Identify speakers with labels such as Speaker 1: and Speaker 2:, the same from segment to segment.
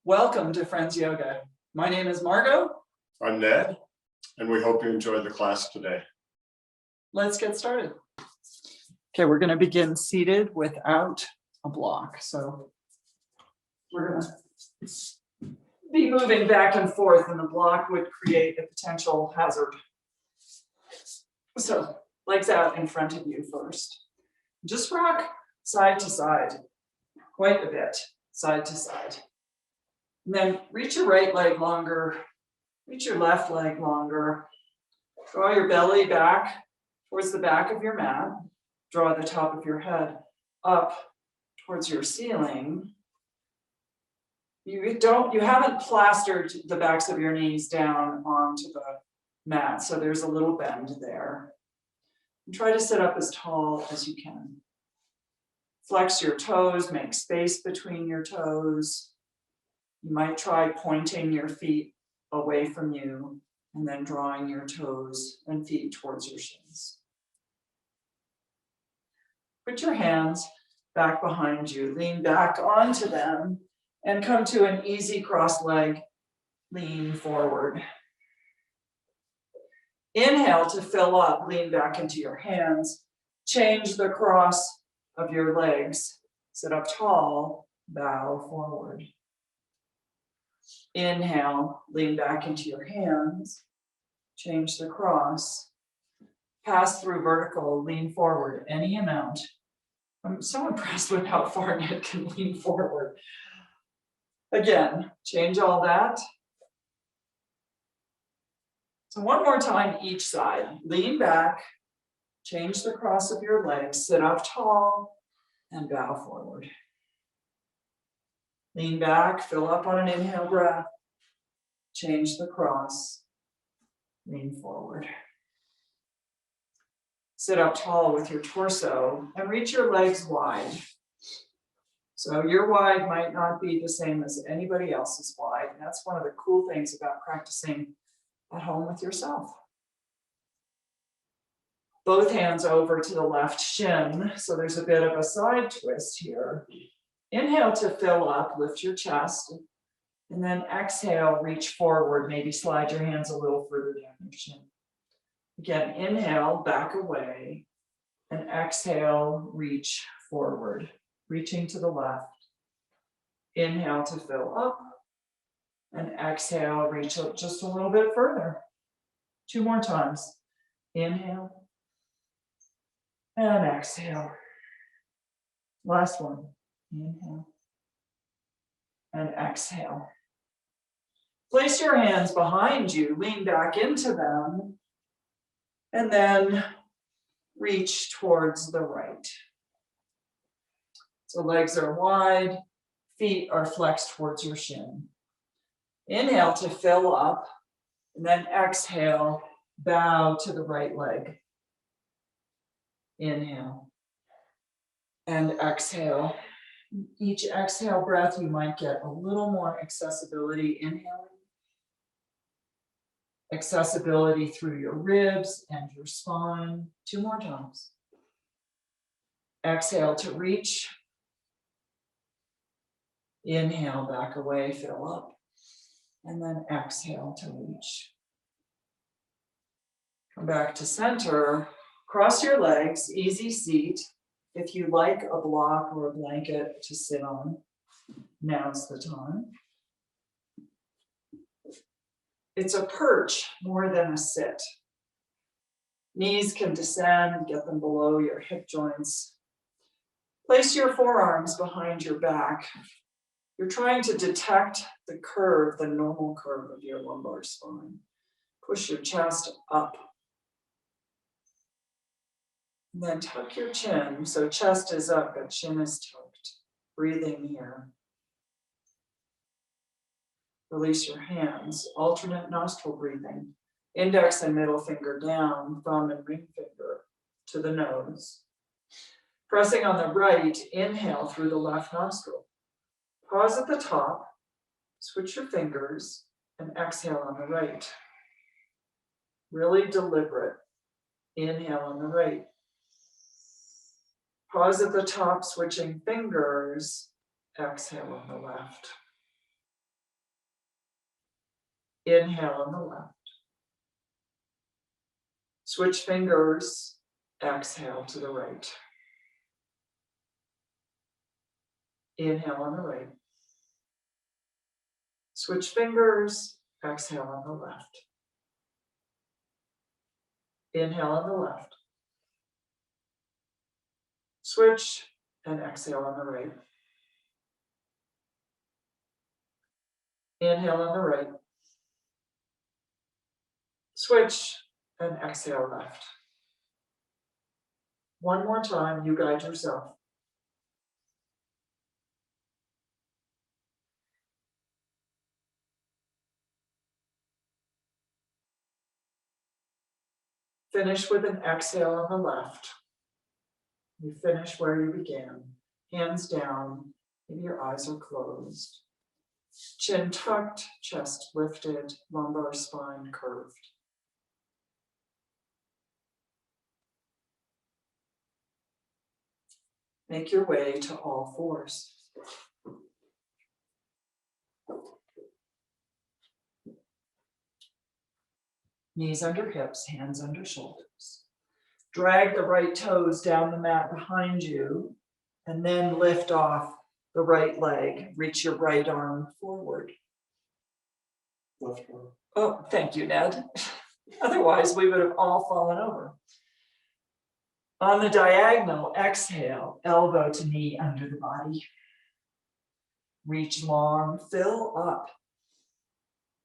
Speaker 1: Welcome to Friends Yoga. My name is Margot.
Speaker 2: I'm Ned, and we hope you enjoyed the class today.
Speaker 1: Let's get started. Okay, we're going to begin seated without a block. So we're going to be moving back and forth, and the block would create a potential hazard. So legs out in front of you first. Just rock side to side, quite a bit, side to side. And then reach your right leg longer, reach your left leg longer. Draw your belly back towards the back of your mat. Draw the top of your head up towards your ceiling. You haven't plastered the backs of your knees down onto the mat, so there's a little bend there. And try to sit up as tall as you can. Flex your toes, make space between your toes. You might try pointing your feet away from you and then drawing your toes and feet towards your shins. Put your hands back behind you, lean back onto them, and come to an easy cross leg lean forward. Inhale to fill up, lean back into your hands. Change the cross of your legs. Sit up tall, bow forward. Inhale, lean back into your hands. Change the cross. Pass through vertical, lean forward any amount. I'm so impressed with how far Ned can lean forward. Again, change all that. So one more time each side. Lean back, change the cross of your legs, sit up tall, and bow forward. Lean back, fill up on an inhale breath, change the cross, lean forward. Sit up tall with your torso and reach your legs wide. So your wide might not be the same as anybody else's wide. And that's one of the cool things about practicing at home with yourself. Both hands over to the left shin. So there's a bit of a side twist here. Inhale to fill up, lift your chest. And then exhale, reach forward, maybe slide your hands a little further down your shin. Again, inhale, back away, and exhale, reach forward, reaching to the left. Inhale to fill up, and exhale, reach up just a little bit further. 2 more times. Inhale, and exhale. Last one. Inhale, and exhale. Place your hands behind you, lean back into them, and then reach towards the right. So legs are wide, feet are flexed towards your shin. Inhale to fill up, and then exhale, bow to the right leg. Inhale, and exhale. Each exhale breath, you might get a little more accessibility. Inhaling. Accessibility through your ribs and your spine. 2 more times. Exhale to reach. Inhale, back away, fill up. And then exhale to reach. Come back to center. Cross your legs, easy seat. If you like a block or a blanket to sit on, now's the time. It's a perch more than a sit. Knees can descend, get them below your hip joints. Place your forearms behind your back. You're trying to detect the curve, the normal curve of your lumbar spine. Push your chest up. And then tuck your chin, so chest is up, but chin is tucked. Breathing here. Release your hands, alternate nostril breathing. Index and middle finger down, thumb and ring finger to the nose. Pressing on the right, inhale through the left nostril. Pause at the top, switch your fingers, and exhale on the right. Really deliberate. Inhale on the right. Pause at the top, switching fingers. Exhale on the left. Inhale on the left. Switch fingers, exhale to the right. Inhale on the right. Switch fingers, exhale on the left. Inhale on the left. Switch and exhale on the right. Inhale on the right. Switch and exhale left. One more time, you guide yourself. Finish with an exhale on the left. You finish where you began. Hands down, maybe your eyes are closed. Chin tucked, chest lifted, lumbar spine curved. Make your way to all fours. Knees under hips, hands under shoulders. Drag the right toes down the mat behind you, and then lift off the right leg. Reach your right arm forward.
Speaker 2: Left arm.
Speaker 1: Oh, thank you, Ned. Otherwise, we would have all fallen over. On the diagonal, exhale, elbow to knee under the body. Reach long, fill up.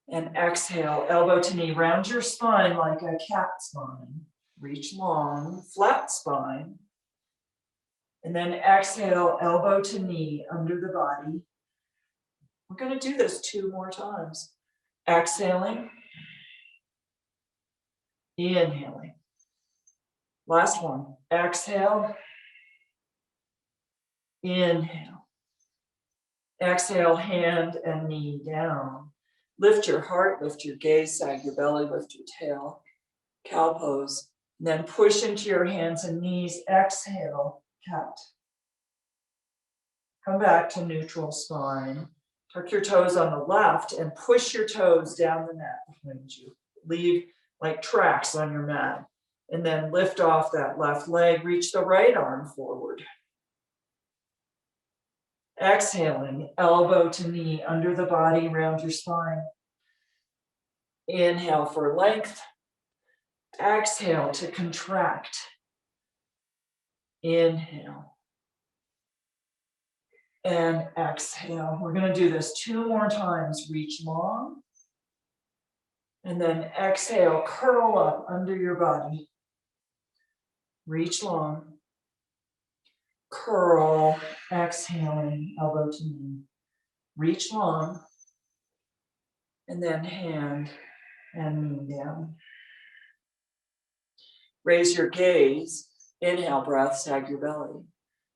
Speaker 1: And exhale, elbow to knee, round your spine like a cat spine. Reach long, flat spine. And then exhale, elbow to knee under the body. We're going to do this 2 more times. Exhaling. Inhaling. Last one. Exhale. Inhale. Exhale, hand and knee down. Lift your heart, lift your gaze, sag your belly, lift your tail. Cow pose. And then push into your hands and knees. Exhale, cat. Come back to neutral spine. Tuck your toes on the left and push your toes down the mat behind you. Leave like tracks on your mat. And then lift off that left leg. Reach the right arm forward. Exhaling, elbow to knee under the body, round your spine. Inhale for length. Exhale to contract. Inhale. And exhale. We're going to do this 2 more times. Reach long. And then exhale, curl up under your body. Reach long. Curl, exhaling, elbow to knee. Reach long. And then hand and knee down. Raise your gaze. Inhale, breath, sag your belly.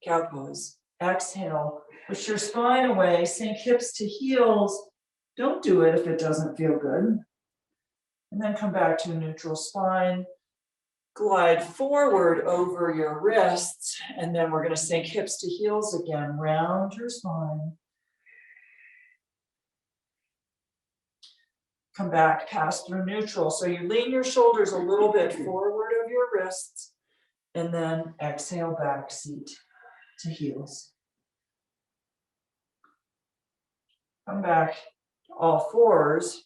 Speaker 1: Cow pose. Exhale, push your spine away, sink hips to heels. Don't do it if it doesn't feel good. And then come back to a neutral spine. Glide forward over your wrists, and then we're going to sink hips to heels again. Round your spine. Come back, pass through neutral. So you lean your shoulders a little bit forward of your wrists, and then exhale, back seat to heels. Come back to all fours.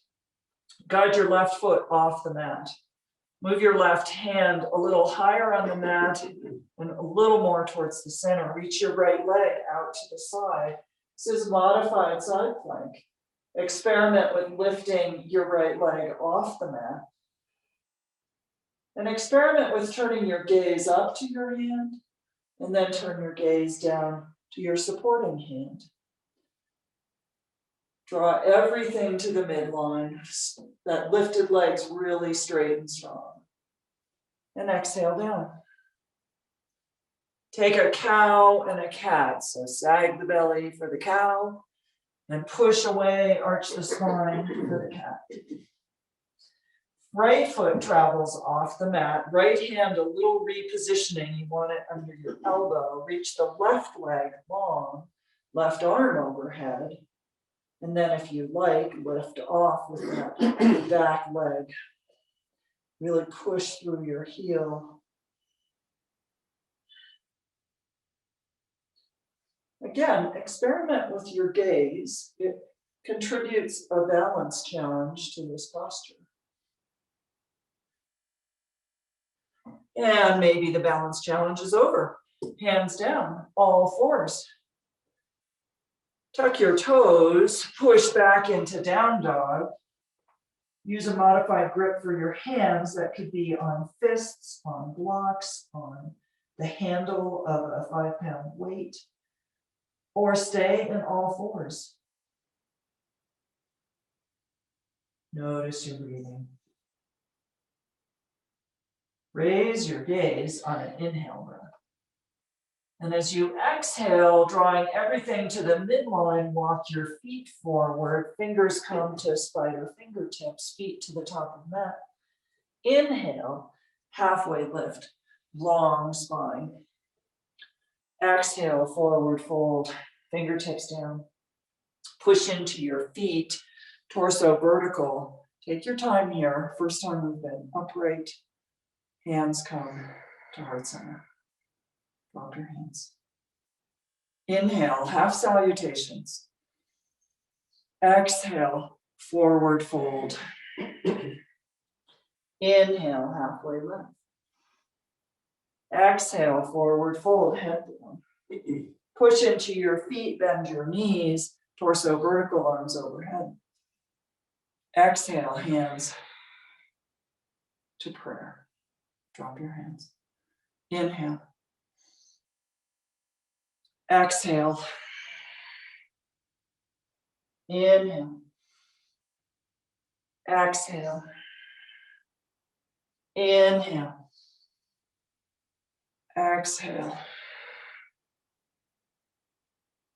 Speaker 1: Guide your left foot off the mat. Move your left hand a little higher on the mat and a little more towards the center. Reach your right leg out to the side. This is modified side plank. Experiment with lifting your right leg off the mat. And experiment with turning your gaze up to your hand and then turn your gaze down to your supporting hand. Draw everything to the midline. That lifted leg's really straight and strong. And exhale down. Take a cow and a cat. So sag the belly for the cow and push away, arch the spine for the cat. Right foot travels off the mat. Right hand, a little repositioning. You want it under your elbow. Reach the left leg long. Left arm overhead. And then if you like, lift off with that back leg. Really push through your heel. Again, experiment with your gaze. It contributes a balance challenge to this posture. And maybe the balance challenge is over. Hands down, all fours. Tuck your toes, push back into down dog. Use a modified grip for your hands that could be on fists, on blocks, on the handle of a 5-pound weight, or stay in all fours. Notice your breathing. Raise your gaze on an inhale breath. And as you exhale, drawing everything to the midline, walk your feet forward, fingers come to spider fingertips, feet to the top of the mat. Inhale, halfway lift, long spine. Exhale, forward fold, fingertips down. Push into your feet, torso vertical. Take your time here. First time we've been upright. Hands come to heart center. Drop your hands. Inhale, half salutations. Exhale, forward fold. Inhale, halfway lift. Exhale, forward fold, head down. Push into your feet, bend your knees, torso vertical, arms overhead. Exhale, hands to prayer. Drop your hands. Inhale. Exhale. Inhale. Exhale. Inhale. Exhale.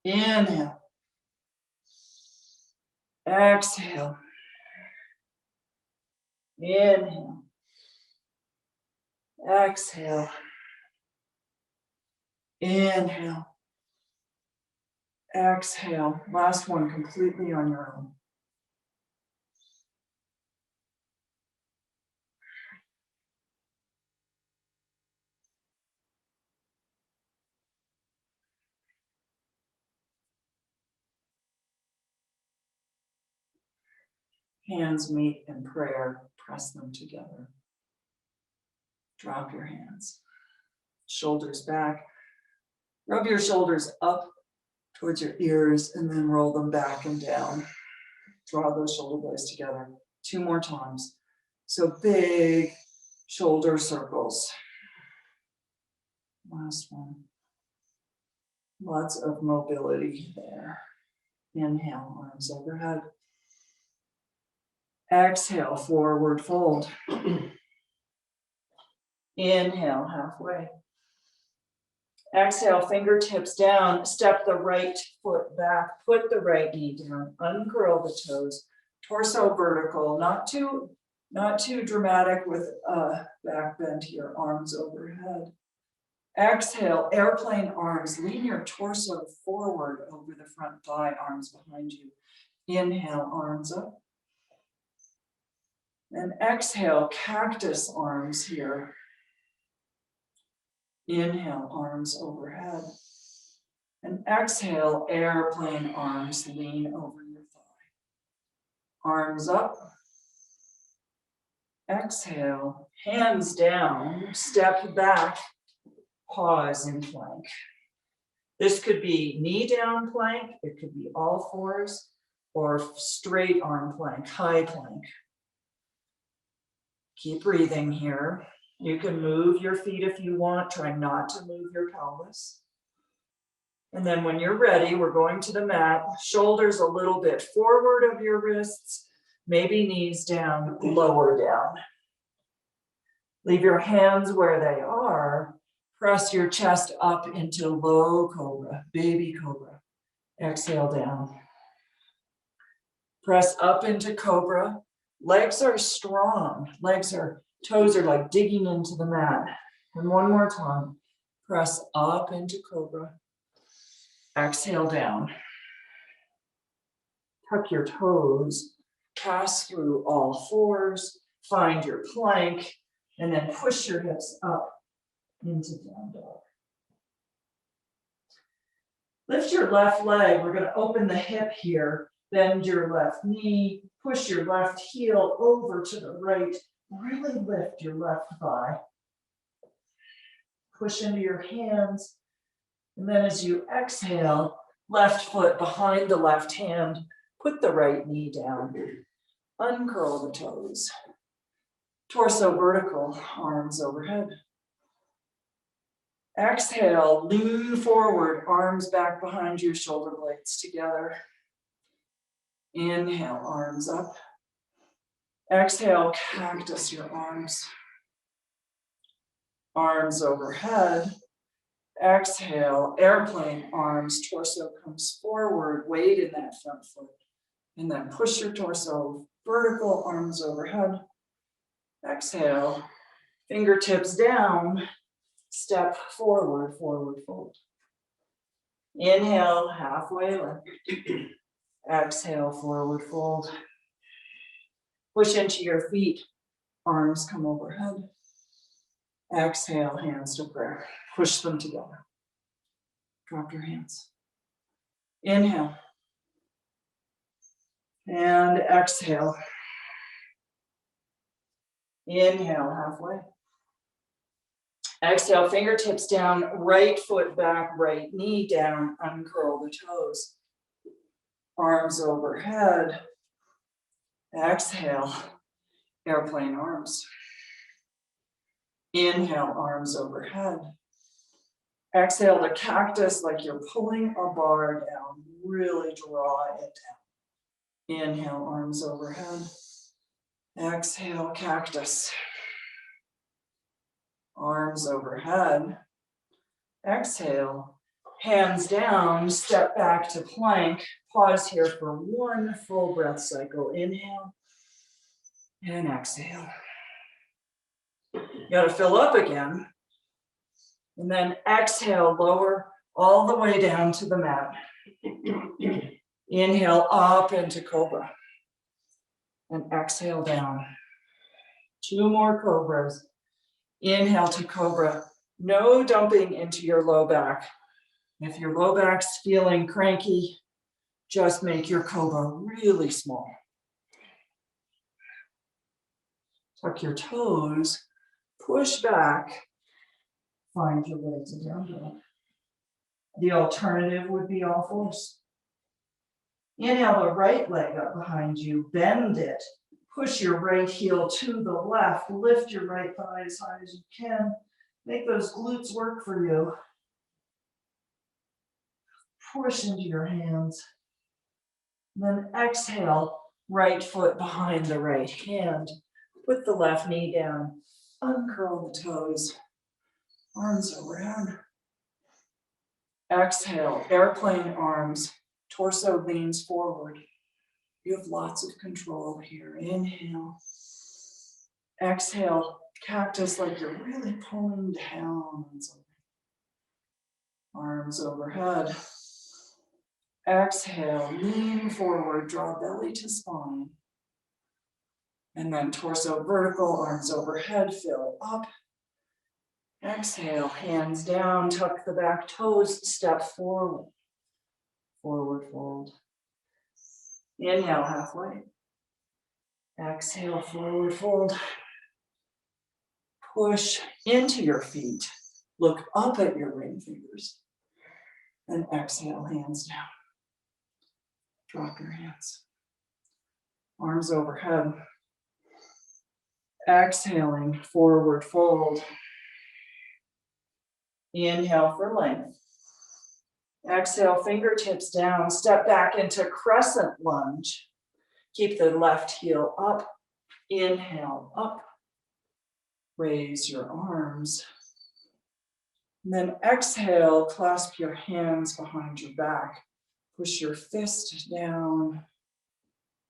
Speaker 1: Inhale. Exhale. Inhale. Exhale. Inhale. Exhale. Last one, completely on your own. Hands meet in prayer, press them together. Drop your hands. Shoulders back. Rub your shoulders up towards your ears and then roll them back and down. Draw those shoulder blades together. 2 more times. So big shoulder circles. Last one. Lots of mobility there. Inhale, arms overhead. Exhale, forward fold. Inhale, halfway. Exhale, fingertips down, step the right foot back, put the right knee down, uncurl the toes, torso vertical, not too dramatic with back bend here, arms overhead. Exhale, airplane arms, lean your torso forward over the front thigh, arms behind you. Inhale, arms up. And exhale, cactus arms here. Inhale, arms overhead. And exhale, airplane arms, lean over your thigh. Arms up. Exhale, hands down, step back, pause in plank. This could be knee down plank, it could be all fours, or straight arm plank, high plank. Keep breathing here. You can move your feet if you want. Try not to move your pelvis. And then when you're ready, we're going to the mat. Shoulders a little bit forward of your wrists. Maybe knees down, lower down. Leave your hands where they are. Press your chest up into low cobra, baby cobra. Exhale down. Press up into cobra. Legs are strong. Toes are like digging into the mat. And one more time. Press up into cobra. Exhale down. Tuck your toes, pass through all fours, find your plank, and then push your hips up into down dog. Lift your left leg. We're going to open the hip here. Bend your left knee. Push your left heel over to the right. Really lift your left thigh. Push into your hands. And then as you exhale, left foot behind the left hand. Put the right knee down. Uncurl the toes. Torso vertical, arms overhead. Exhale, lean forward, arms back behind you, shoulder blades together. Inhale, arms up. Exhale, cactus your arms. Arms overhead. Exhale, airplane arms, torso comes forward, weight in that front foot. And then push your torso vertical, arms overhead. Exhale, fingertips down, step forward, forward fold. Inhale, halfway lift. Exhale, forward fold. Push into your feet, arms come overhead. Exhale, hands to prayer. Push them together. Drop your hands. Inhale. And exhale. Inhale, halfway. Exhale, fingertips down, right foot back, right knee down, uncurl the toes. Arms overhead. Exhale, airplane arms. Inhale, arms overhead. Exhale to cactus like you're pulling a bar down. Really draw it down. Inhale, arms overhead. Exhale, cactus. Arms overhead. Exhale, hands down, step back to plank. Pause here for one full breath cycle. Inhale and exhale. You got to fill up again. And then exhale, lower all the way down to the mat. Inhale up into cobra. And exhale down. 2 more cobras. Inhale to cobra. No dumping into your low back. If your low back's feeling cranky, just make your cobra really small. Tuck your toes, push back, find your way to down dog. The alternative would be all fours. Inhale the right leg up behind you, bend it. Push your right heel to the left. Lift your right thigh as high as you can. Make those glutes work for you. Push into your hands. Then exhale, right foot behind the right hand. Put the left knee down. Uncurl the toes. Arms overhead. Exhale, airplane arms. Torso leans forward. You have lots of control here. Inhale. Exhale, cactus like you're really pulling down on something. Arms overhead. Exhale, lean forward, draw belly to spine. And then torso vertical, arms overhead, fill up. Exhale, hands down, tuck the back toes, step forward. Forward fold. Inhale, halfway. Exhale, forward fold. Push into your feet. Look up at your ring fingers. And exhale, hands down. Drop your hands. Arms overhead. Exhaling, forward fold. Inhale for length. Exhale, fingertips down. Step back into crescent lunge. Keep the left heel up. Inhale, up. Raise your arms. And then exhale, clasp your hands behind your back. Push your fist down.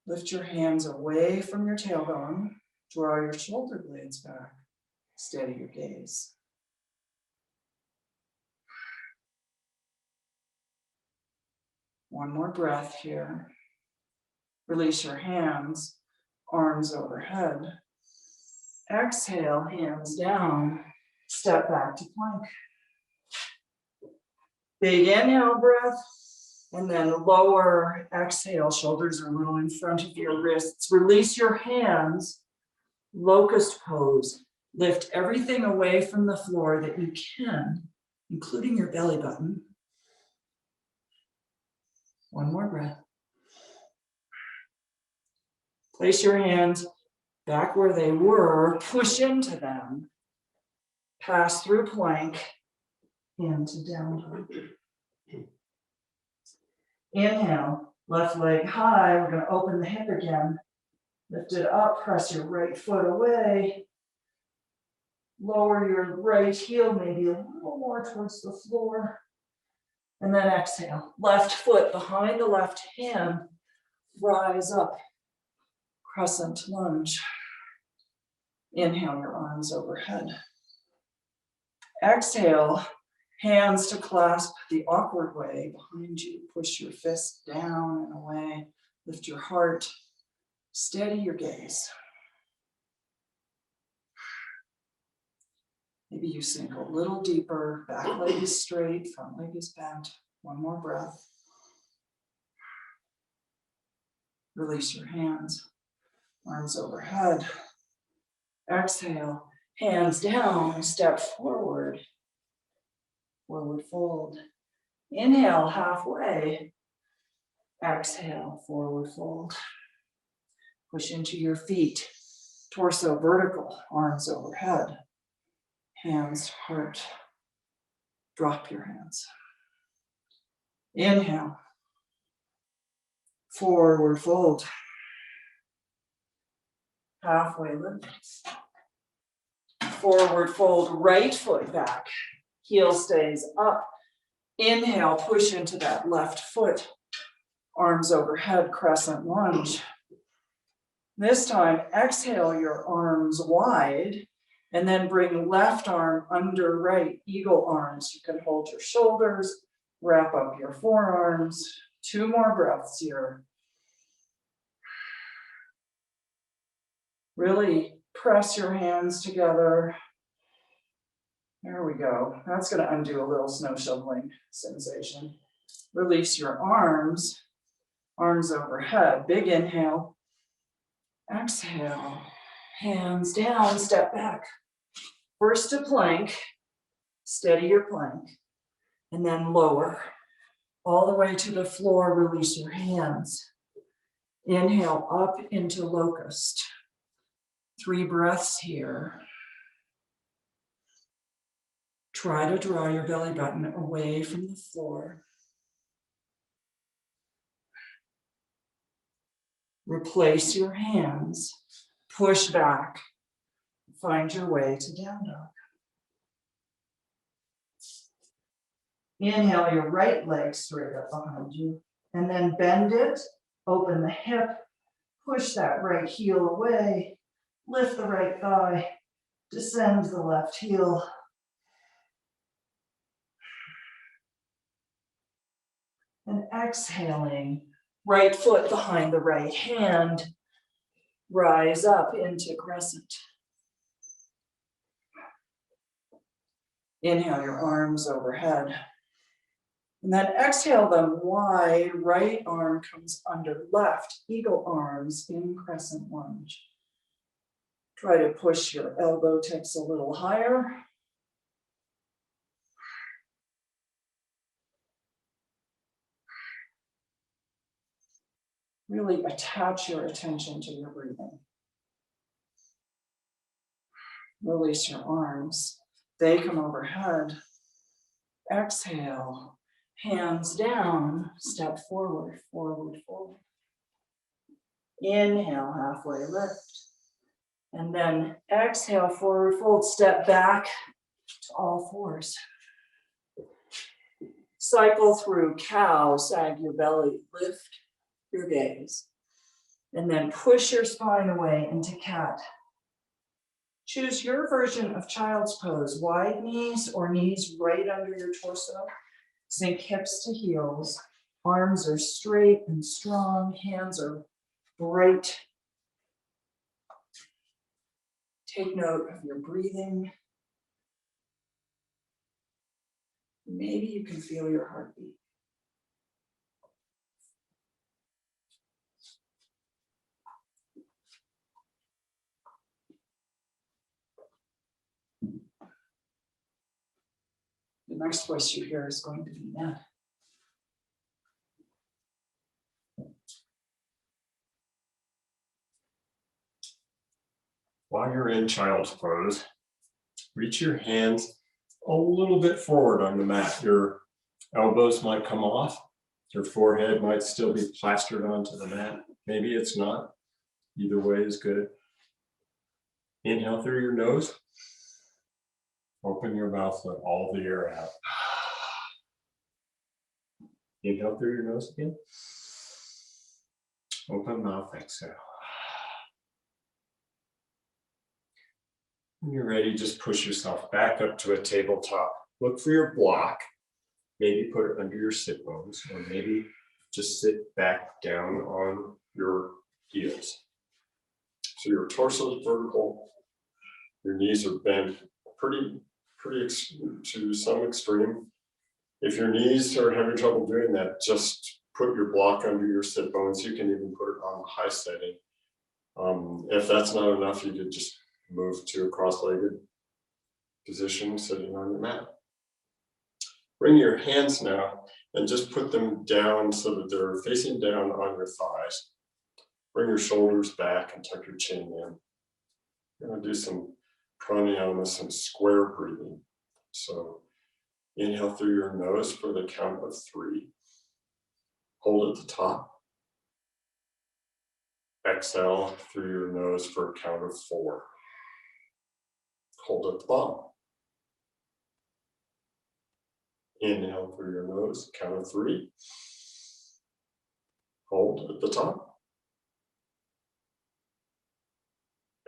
Speaker 1: Lift your hands away from your tailbone. Draw your shoulder blades back. Steady your gaze. One more breath here. Release your hands, arms overhead. Exhale, hands down, step back to plank. Big inhale breath, and then lower exhale, shoulders are a little in front of your wrists. Release your hands, locust pose. Lift everything away from the floor that you can, including your belly button. One more breath. Place your hands back where they were, push into them, pass through plank, into down dog. Inhale, left leg high, we're going to open the hip again. Lift it up, press your right foot away. Lower your right heel maybe a little more towards the floor. And then exhale, left foot behind the left hand, rise up, crescent lunge. Inhale your arms overhead. Exhale, hands to clasp the awkward way behind you. Push your fist down and away. Lift your heart. Steady your gaze. Maybe you sink a little deeper. Back leg is straight, front leg is bent. One more breath. Release your hands. Arms overhead. Exhale. Hands down. Step forward. Forward fold. Inhale halfway. Exhale, forward fold. Push into your feet. Torso vertical, arms overhead. Hands, heart. Drop your hands. Inhale. Forward fold. Halfway lift. Forward fold, right foot back. Heel stays up. Inhale, push into that left foot. Arms overhead, crescent lunge. This time, exhale your arms wide, and then bring left arm under right, eagle arms. You can hold your shoulders, wrap up your forearms. 2 more breaths here. Really press your hands together. There we go. That's going to undo a little snow shoveling sensation. Release your arms, arms overhead. Big inhale. Exhale. Hands down, step back. First to plank. Steady your plank. And then lower. All the way to the floor, release your hands. Inhale up into locust. 3 breaths here. Try to draw your belly button away from the floor. Replace your hands. Push back. Find your way to down dog. Inhale your right leg straight up behind you. And then bend it. Open the hip. Push that right heel away. Lift the right thigh. Descend the left heel. And exhaling, right foot behind the right hand, rise up into crescent. Inhale your arms overhead. And then exhale them wide, right arm comes under left, eagle arms in crescent lunge. Try to push your elbow tips a little higher. Really attach your attention to your breathing. Release your arms. They come overhead. Exhale. Hands down. Step forward, forward, forward. Inhale, halfway lift. And then exhale, forward fold. Step back to all fours. Cycle through cow, sag your belly, lift your gaze, and then push your spine away into cat. Choose your version of child's pose, wide knees or knees right under your torso. Sink hips to heels. Arms are straight and strong. Hands are bright. Take note of your breathing. Maybe you can feel your heartbeat. The next voice you hear is going to be Ned.
Speaker 2: While you're in child's pose, reach your hands a little bit forward on the mat. Your elbows might come off. Your forehead might still be plastered onto the mat. Maybe it's not. Either way is good. Inhale through your nose. Open your mouth, let all the air out. Inhale through your nose again. Open mouth, exhale. When you're ready, just push yourself back up to a tabletop. Look for your block. Maybe put it under your sit bones, or maybe just sit back down on your heels. So your torso is vertical. Your knees are bent pretty to some extreme. If your knees are having trouble doing that, just put your block under your sit bones. You can even put it on the high setting. If that's not enough, you could just move to a cross-legged position, sitting on your mat. Bring your hands now and just put them down so that they're facing down on your thighs. Bring your shoulders back and tuck your chin in. You're going to do some pranayama, some square breathing. So inhale through your nose for the count of 3. Hold at the top. Exhale through your nose for a count of 4. Hold at the bottom. Inhale through your nose, count of 3. Hold at the top.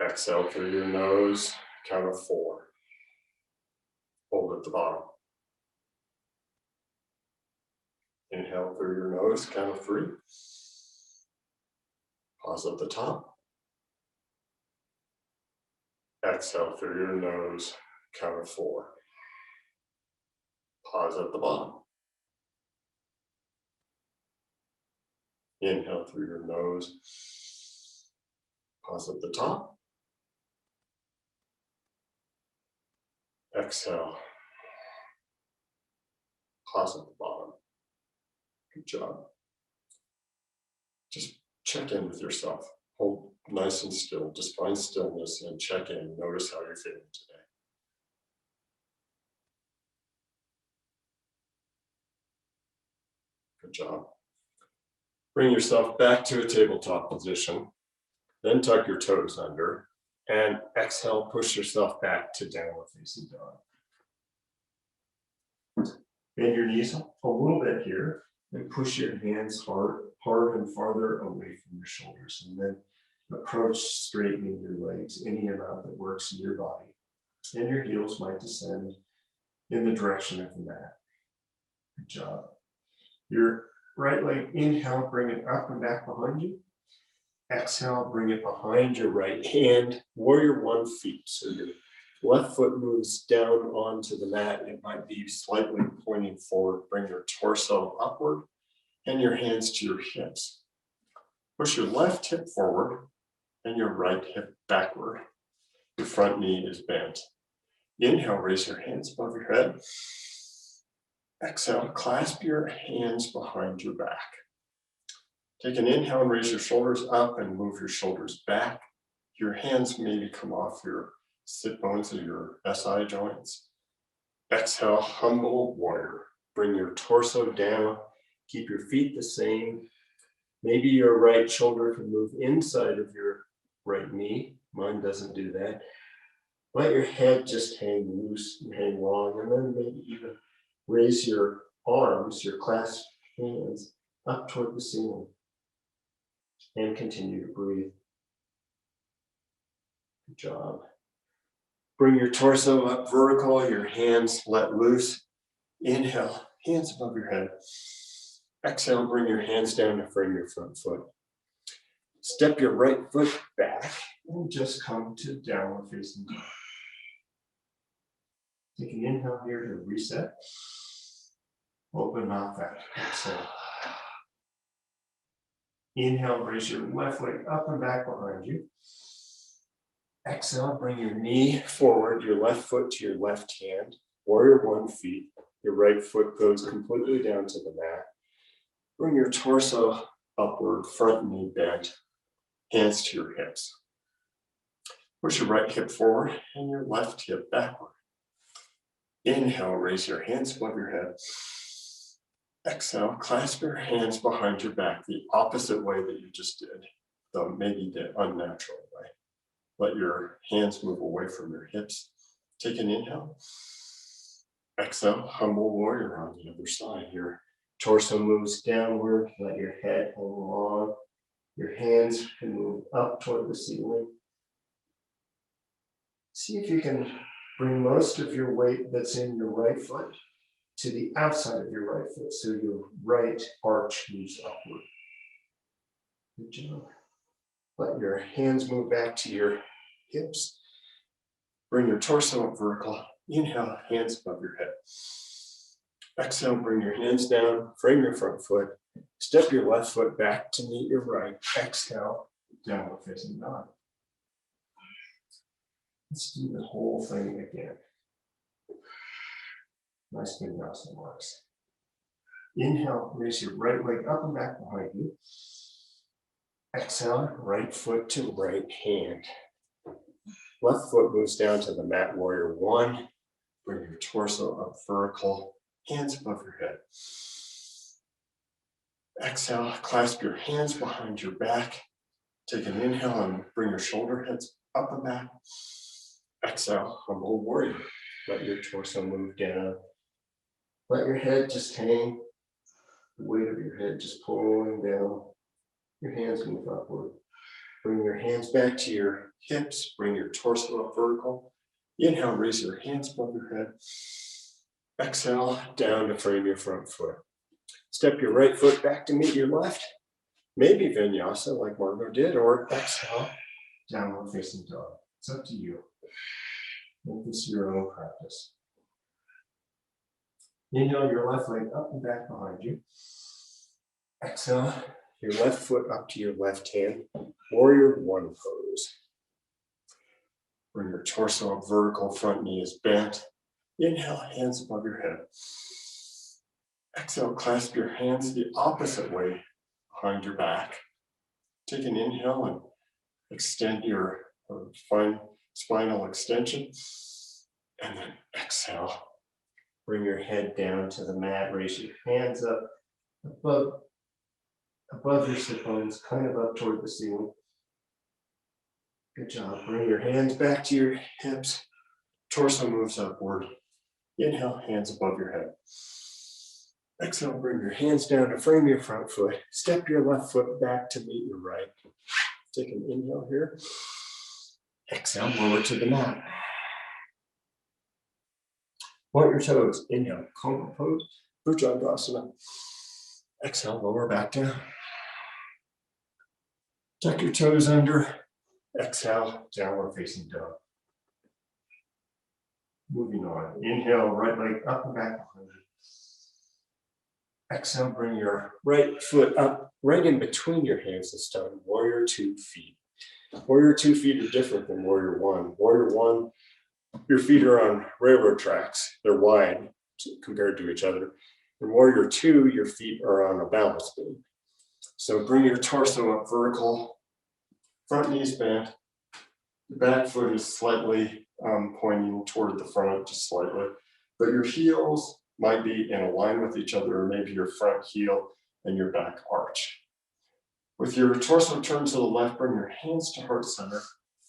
Speaker 2: Exhale through your nose, count of 4. Hold at the bottom. Inhale through your nose, count of 3. Pause at the top. Exhale through your nose, count of 4. Pause at the bottom. Inhale through your nose. Pause at the top. Exhale. Pause at the bottom. Good job. Just check in with yourself. Hold nice and still. Just find stillness and check in. Notice how you're feeling today. Good job. Bring yourself back to a tabletop position. Then tuck your toes under. And exhale, push yourself back to downward facing dog. Bend your knees a little bit here and push your hands hard and farther away from your shoulders. And then approach straightening your legs any amount that works in your body. And your heels might descend in the direction of the mat. Good job. Your right leg, inhale, bring it up and back behind you. Exhale, bring it behind your right hand, warrior 1 feet. So your left foot moves down onto the mat. It might be slightly pointing forward. Bring your torso upward and your hands to your hips. Push your left hip forward and your right hip backward. Your front knee is bent. Inhale, raise your hands above your head. Exhale, clasp your hands behind your back. Take an inhale and raise your shoulders up and move your shoulders back. Your hands maybe come off your sit bones or your SI joints. Exhale, humble warrior. Bring your torso down. Keep your feet the same. Maybe your right shoulder can move inside of your right knee. Mine doesn't do that. Let your head just hang loose and hang long, and then maybe even raise your arms, your clasped hands, up toward the ceiling. And continue to breathe. Good job. Bring your torso up vertical, your hands let loose. Inhale, hands above your head. Exhale, bring your hands down to frame your front foot. Step your right foot back and just come to downward facing dog. Take an inhale here to reset. Open mouth out. Exhale. Inhale, raise your left leg up and back behind you. Exhale, bring your knee forward, your left foot to your left hand. Warrior one feet. Your right foot goes completely down to the mat. Bring your torso upward, front knee bent, hands to your hips. Push your right hip forward and your left hip backward. Inhale, raise your hands above your head. Exhale, clasp your hands behind your back, the opposite way that you just did, though maybe the unnatural way. Let your hands move away from your hips. Take an inhale. Exhale, humble warrior on the other side. Your torso moves downward. Let your head hang long. Your hands can move up toward the ceiling. See if you can bring most of your weight that's in your right foot to the outside of your right foot, so your right arch moves upward. Good job. Let your hands move back to your hips. Bring your torso up vertical. Inhale, hands above your head. Exhale, bring your hands down, frame your front foot. Step your left foot back to meet your right. Exhale, downward facing dog. Let's do the whole thing again. Nice Garudasana marks. Inhale, raise your right leg up and back behind you. Exhale, right foot to right hand. Left foot moves down to the mat, warrior one. Bring your torso up vertical, hands above your head. Exhale, clasp your hands behind your back. Take an inhale and bring your shoulder heads up and back. Exhale, humble warrior. Let your torso move down. Let your head just hang. The weight of your head just pulling down. Your hands move upward. Bring your hands back to your hips. Bring your torso up vertical. Inhale, raise your hands above your head. Exhale, down to frame your front foot. Step your right foot back to meet your left. Maybe vinyasa like Margot did, or exhale, downward facing dog. It's up to you. Make this your own practice. Inhale your left leg up and back behind you. Exhale, your left foot up to your left hand. Warrior one pose. Bring your torso up vertical, front knee is bent. Inhale, hands above your head. Exhale, clasp your hands the opposite way behind your back. Take an inhale and extend your fine spinal extension. And then exhale. Bring your head down to the mat. Raise your hands up above your sit bones, kind of up toward the ceiling. Good job. Bring your hands back to your hips. Torso moves upward. Inhale, hands above your head. Exhale, bring your hands down to frame your front foot. Step your left foot back to meet your right. Take an inhale here. Exhale, lower to the mat. Point your toes. Inhale, cobra pose, Garudasana. Exhale, lower back down. Tuck your toes under. Exhale, downward facing dog. Moving on. Inhale, right leg up and back behind you. Exhale, bring your right foot up right in between your hands this time. Warrior 2 feet. Warrior 2 feet are different than warrior one. Warrior one, your feet are on railroad tracks. They're wide compared to each other. In warrior two, your feet are on a balance beam. So bring your torso up vertical, front knees bent. The back foot is slightly pointing toward the front, just slightly. But your heels might be in a line with each other, or maybe your front heel and your back arch. With your torso turned to the left, bring your hands to heart center,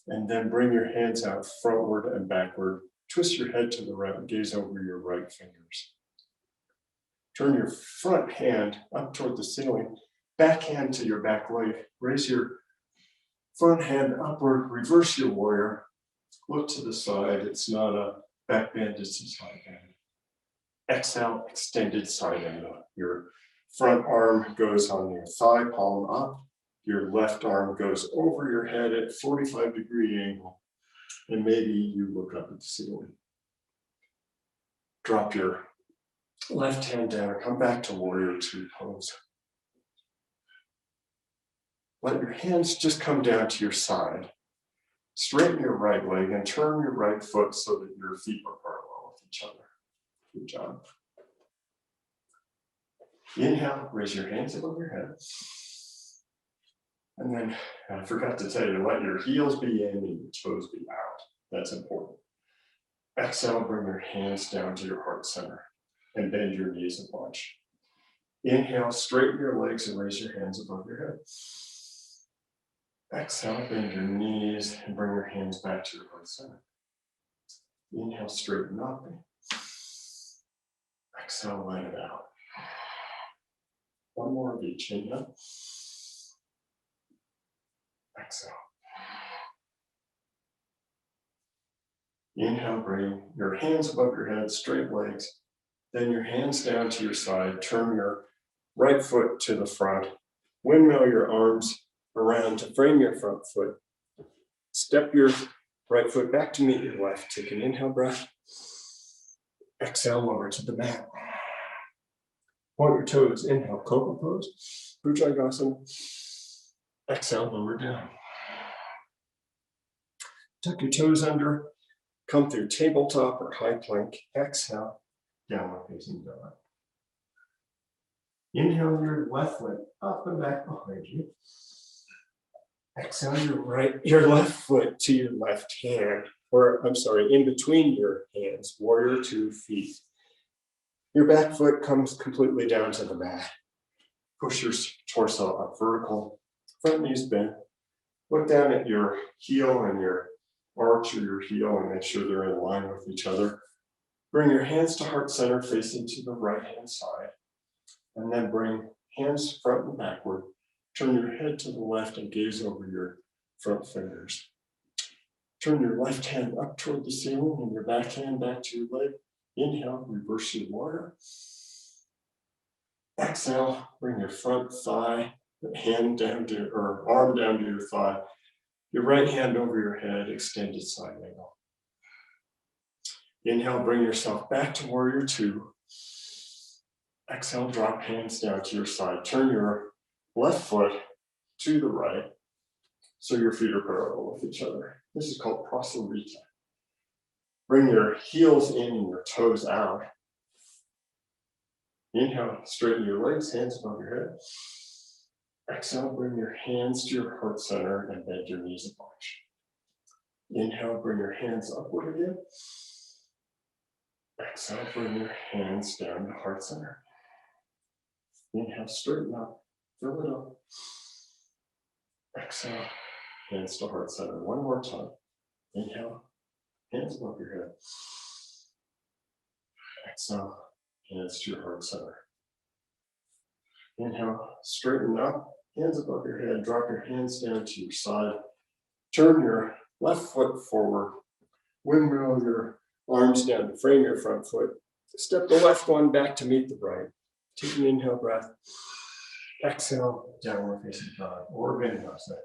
Speaker 2: and then bring your hands out frontward and backward. Twist your head to the right and gaze over your right fingers. Turn your front hand up toward the ceiling, back hand to your back leg. Raise your front hand upward, reverse your warrior. Look to the side. It's not a back bend, it's a side bend. Exhale, extended side angle. Your front arm goes on your thigh, palm up. your left arm goes over your head at 45-degree angle, and maybe you look up at the ceiling. Drop your left hand down, come back to warrior two pose. Let your hands just come down to your side. Straighten your right leg and turn your right foot so that your feet are parallel with each other. Good job. Inhale, raise your hands above your head. And then, I forgot to tell you, let your heels be in and your toes be out. That's important. Exhale, bring your hands down to your heart center and bend your knees a bunch. Inhale, straighten your legs and raise your hands above your head. Exhale, bend your knees and bring your hands back to your heart center. Inhale, straighten up. Exhale, let it out. One more of each. Inhale. Exhale. Inhale, bring your hands above your head, straight legs. Then your hands down to your side. Turn your right foot to the front. Windmill your arms around to frame your front foot. Step your right foot back to meet your left. Take an inhale breath. Exhale, lower to the mat. Point your toes. Inhale, cobra pose. Bhujangasana. Exhale, lower down. Tuck your toes under. Come through tabletop or high plank. Exhale, downward facing dog. Inhale your left foot up and back behind you. Exhale your left foot to your left hand, in between your hands, warrior two feet. Your back foot comes completely down to the mat. Push your torso up vertical, front knees bent. Look down at your heel and your arch or your heel and make sure they're in line with each other. Bring your hands to heart center facing to the right hand side. And then bring hands front and backward. Turn your head to the left and gaze over your front fingers. Turn your left hand up toward the ceiling and your back hand back to your leg. Inhale, reverse your warrior. Exhale, bring your front thigh, arm down to your thigh. Your right hand over your head, extended side angle. Inhale, bring yourself back to warrior two. Exhale, drop hands down to your side. Turn your left foot to the right so your feet are parallel with each other. This is called prasarita. Bring your heels in and your toes out. Inhale, straighten your legs, hands above your head. Exhale, bring your hands to your heart center and bend your knees a bunch. Inhale, bring your hands upward again. Exhale, bring your hands down to heart center. Inhale, straighten up, fill it up. Exhale, hands to heart center. One more time. Inhale, hands above your head. Exhale, hands to your heart center. Inhale, straighten up, hands above your head. Drop your hands down to your side. Turn your left foot forward. Windmill your arms down to frame your front foot. Step the left one back to meet the right. Take an inhale breath. Exhale, downward facing dog or Garudasana.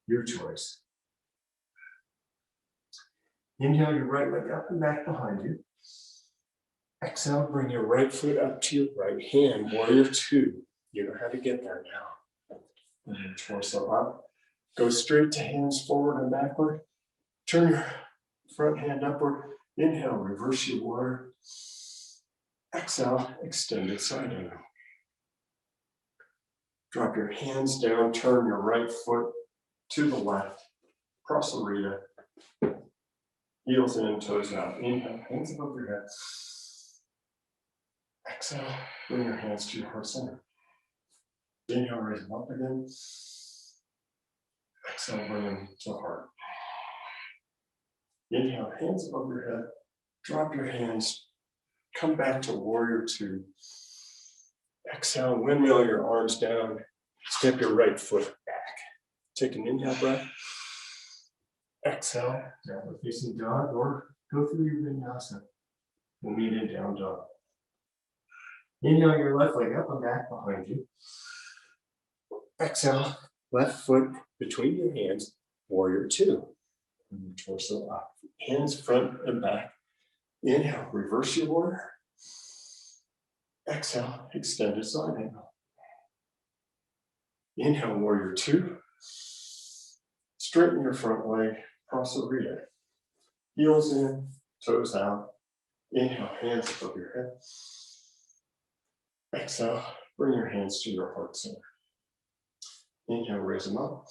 Speaker 2: Your choice. Inhale your right leg up and back behind you. Exhale, bring your right foot up to your right hand, warrior two. You know how to get there now. And your torso up. Go straight to hands forward and backward. Turn your front hand upward. Inhale, reverse your warrior. Exhale, extended side angle. Drop your hands down, turn your right foot to the left. Prasarita. Heels in, toes out. Inhale, hands above your head. Exhale, bring your hands to your heart center. Inhale, raise them up again. Exhale, bring them to the heart. Inhale, hands above your head. Drop your hands. Come back to warrior two. Exhale, windmill your arms down. Step your right foot back. Take an inhale breath. Exhale, downward facing dog, or go through your vinyasa. We'll meet in down dog. Inhale your left leg up and back behind you. Exhale, Left foot between your hands, warrior two. Bring your torso up. Hands front and back. Inhale, reverse your warrior. Exhale, extended side angle. Inhale, warrior two. Straighten your front leg, cross the rear. Heels in, toes out. Inhale, hands above your head. Exhale, bring your hands to your heart center. Inhale, raise them up.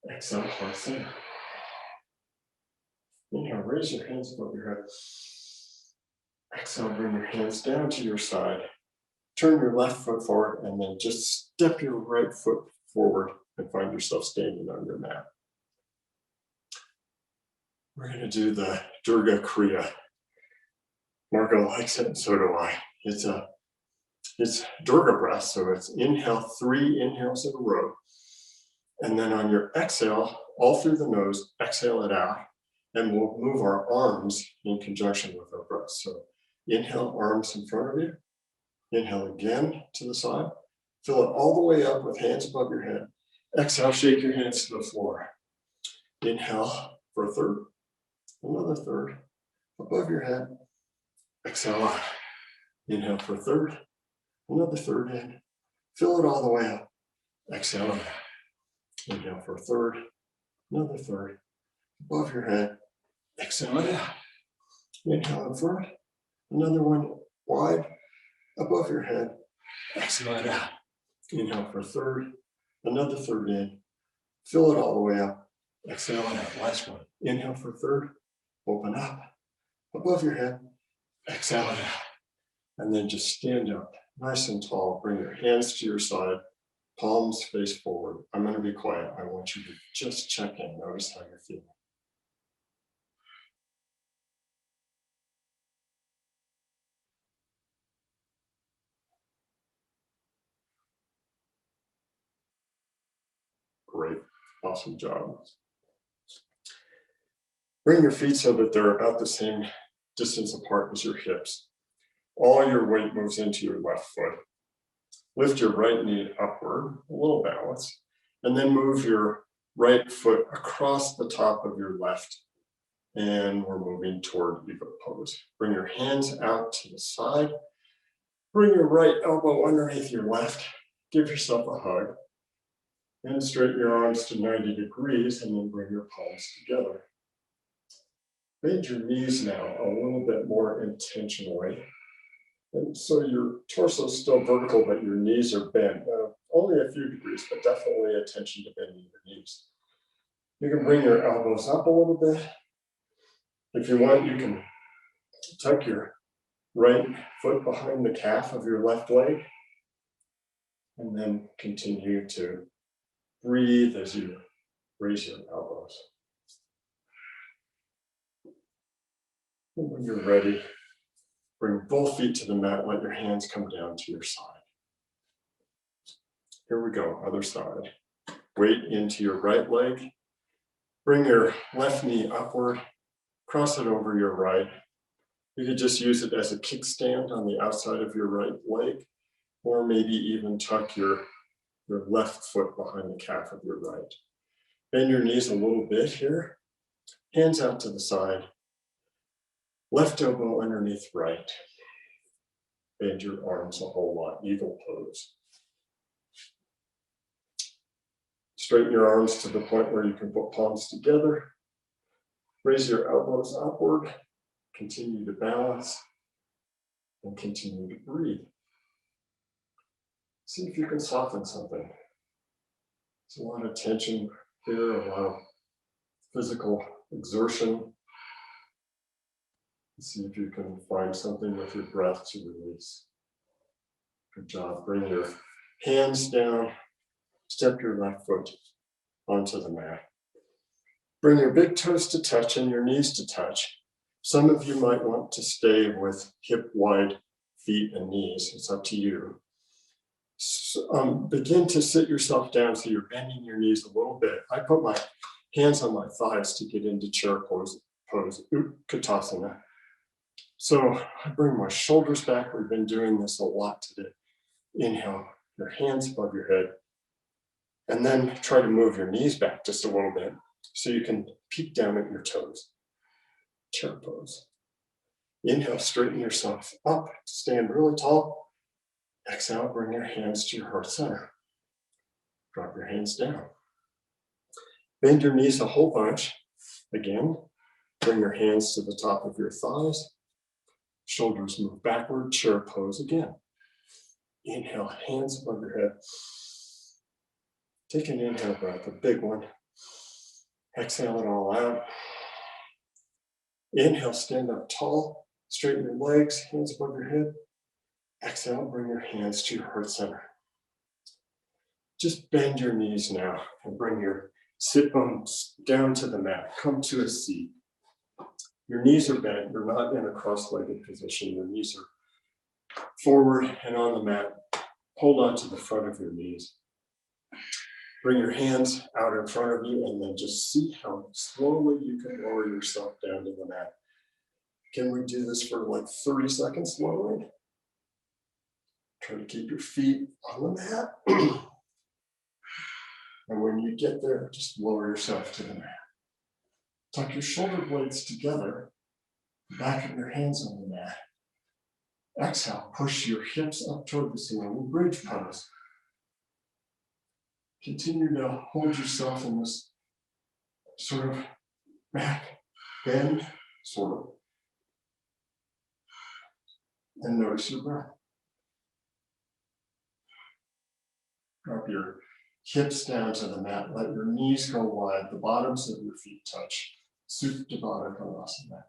Speaker 2: Exhale, heart center. Inhale, raise your hands above your head. Exhale, bring your hands down to your side. Turn your left foot forward and then just step your right foot forward and find yourself standing on your mat. We're going to do the Durga kriya. Margot likes it, and so do I. It's Durga breath, so it's inhale, 3 inhales in a row. And then on your exhale, all through the nose, exhale it out. And we'll move our arms in conjunction with our breath. So inhale, arms in front of you. Inhale again to the side. Fill it all the way up with hands above your head. Exhale, shake your hands to the floor. Inhale for a third. Another third above your head. Exhale out. Inhale for a third. Another third in. Fill it all the way up. Exhale out. Inhale for a third. Another third above your head. Exhale it out. Inhale in front. Another one wide above your head. Exhale it out. Inhale for a third. Another third in. Fill it all the way up. Exhale it out. Last one. Inhale for a third. Open up above your head. Exhale it out. And then just stand up nice and tall. Bring your hands to your side. Palms face forward. I'm going to be quiet. I want you to just check in. Notice how you're feeling. Great. Awesome job. Bring your feet so that they're about the same distance apart as your hips. All your weight moves into your left foot. Lift your right knee upward, a little balance, and then move your right foot across the top of your left. And we're moving toward Eva pose. Bring your hands out to the side. Bring your right elbow underneath your left. Give yourself a hug. And straighten your arms to 90 degrees and then bring your palms together. Bend your knees now a little bit more intentionally. And so your torso is still vertical, but your knees are bent. Only a few degrees, but definitely attention to bending your knees. You can bring your elbows up a little bit. If you want, you can tuck your right foot behind the calf of your left leg. And then continue to breathe as you raise your elbows. And when you're ready, bring both feet to the mat. Let your hands come down to your side. Here we go, other side. Weight into your right leg. Bring your left knee upward. Cross it over your right. You could just use it as a kickstand on the outside of your right leg, or maybe even tuck your left foot behind the calf of your right. Bend your knees a little bit here. Hands out to the side. Left elbow underneath right. Bend your arms a whole lot, eagle pose. Straighten your arms to the point where you can put palms together. Raise your elbows upward. Continue to balance and continue to breathe. See if you can soften something. There's a lot of tension here, a lot of physical exertion. See if you can find something with your breath to release. Good job. Bring your hands down. Step your left foot onto the mat. Bring your big toes to touch and your knees to touch. Some of you might want to stay with hip wide feet and knees. It's up to you. So, begin to sit yourself down so you're bending your knees a little bit. I put my hands on my thighs to get into chair pose, Utkatasana. So I bring my shoulders back. We've been doing this a lot today. Inhale, your hands above your head. And then try to move your knees back just a little bit so you can peek down at your toes. Chair pose. Inhale, straighten yourself up, stand really tall. Exhale, bring your hands to your heart center. Drop your hands down. Bend your knees a whole bunch. Again, bring your hands to the top of your thighs. Shoulders move backward, chair pose again. Inhale, hands above your head. Take an inhale breath, a big one. Exhale it all out. Inhale, stand up tall, straighten your legs, hands above your head. Exhale, bring your hands to your heart center. Just bend your knees now and bring your sit bones down to the mat. Come to a seat. Your knees are bent. You're not in a cross-legged position. Your knees are forward and on the mat. Hold on to the front of your knees. Bring your hands out in front of you and then just see how slowly you can lower yourself down to the mat. Can we do this for like 30 seconds slowly? Try to keep your feet on the mat. And when you get there, just lower yourself to the mat. Tuck your shoulder blades together, back of your hands on the mat. Exhale, push your hips up toward the ceiling, bridge pose. Continue to hold yourself in this sort of back bend, sort of. And notice your breath. Drop your hips down to the mat. Let your knees go wide. The bottoms of your feet touch. Supta Baddha Konasana.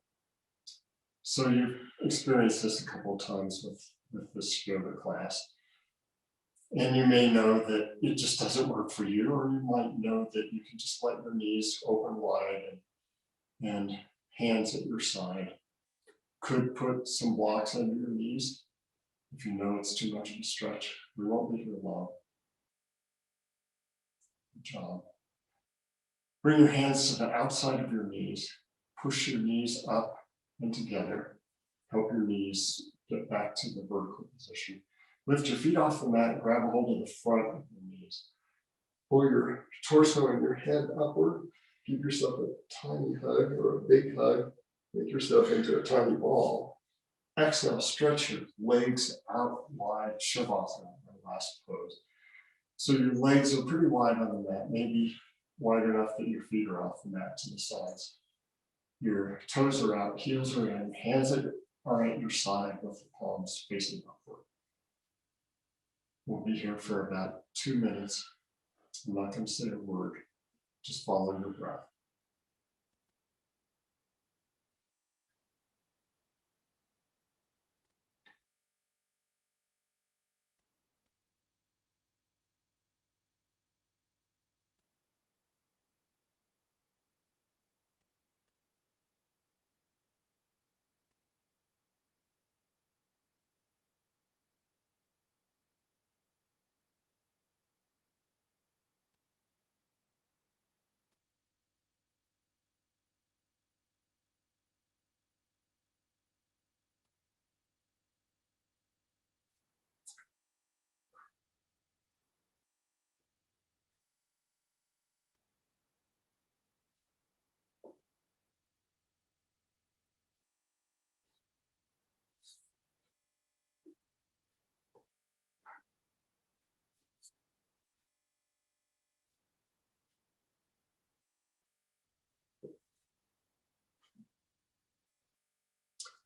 Speaker 2: So you've experienced this a couple of times with this yoga class. And you may know that it just doesn't work for you, or you might know that you can just let your knees open wide and hands at your side. Could put some blocks under your knees if you know it's too much of a stretch. We won't be here long. Good job. Bring your hands to the outside of your knees. Push your knees up and together. Help your knees get back to the vertical position. Lift your feet off the mat, grab a hold of the front of your knees. Pull your torso and your head upward. Give yourself a tiny hug or a big hug. Make yourself into a tiny ball. Exhale, stretch your legs out wide, Savasana, our last pose. So your legs are pretty wide on the mat, maybe wide enough that your feet are off the mat to the sides. Your toes are out, heels are in, hands are at your side with the palms facing upward. We'll be here for about 2 minutes. I'm not going to say a word. Just follow your breath.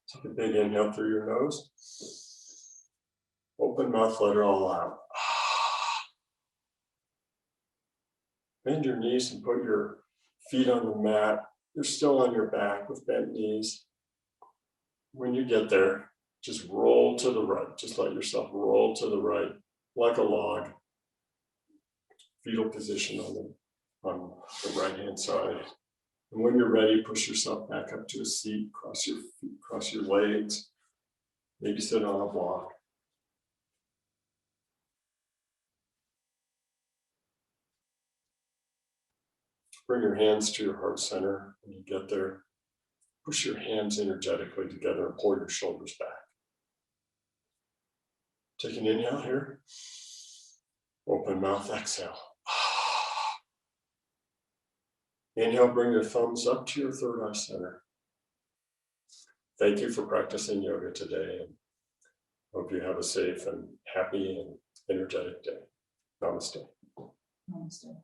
Speaker 2: Take a big inhale through your nose. Open mouth, let it all out. Bend your knees and put your feet on the mat. You're still on your back with bent knees. When you get there, just roll to the right. Just let yourself roll to the right like a log. Fetal position on the right-hand side. And when you're ready, push yourself back up to a seat, cross your feet, cross your legs, maybe sit on a block. Bring your hands to your heart center. When you get there, push your hands energetically together and pull your shoulders back. Take an inhale here. Open mouth, exhale. Inhale, bring your thumbs up to your third eye center. Thank you for practicing yoga today, and hope you have a safe and happy and energetic day. Namaste.
Speaker 1: Namaste.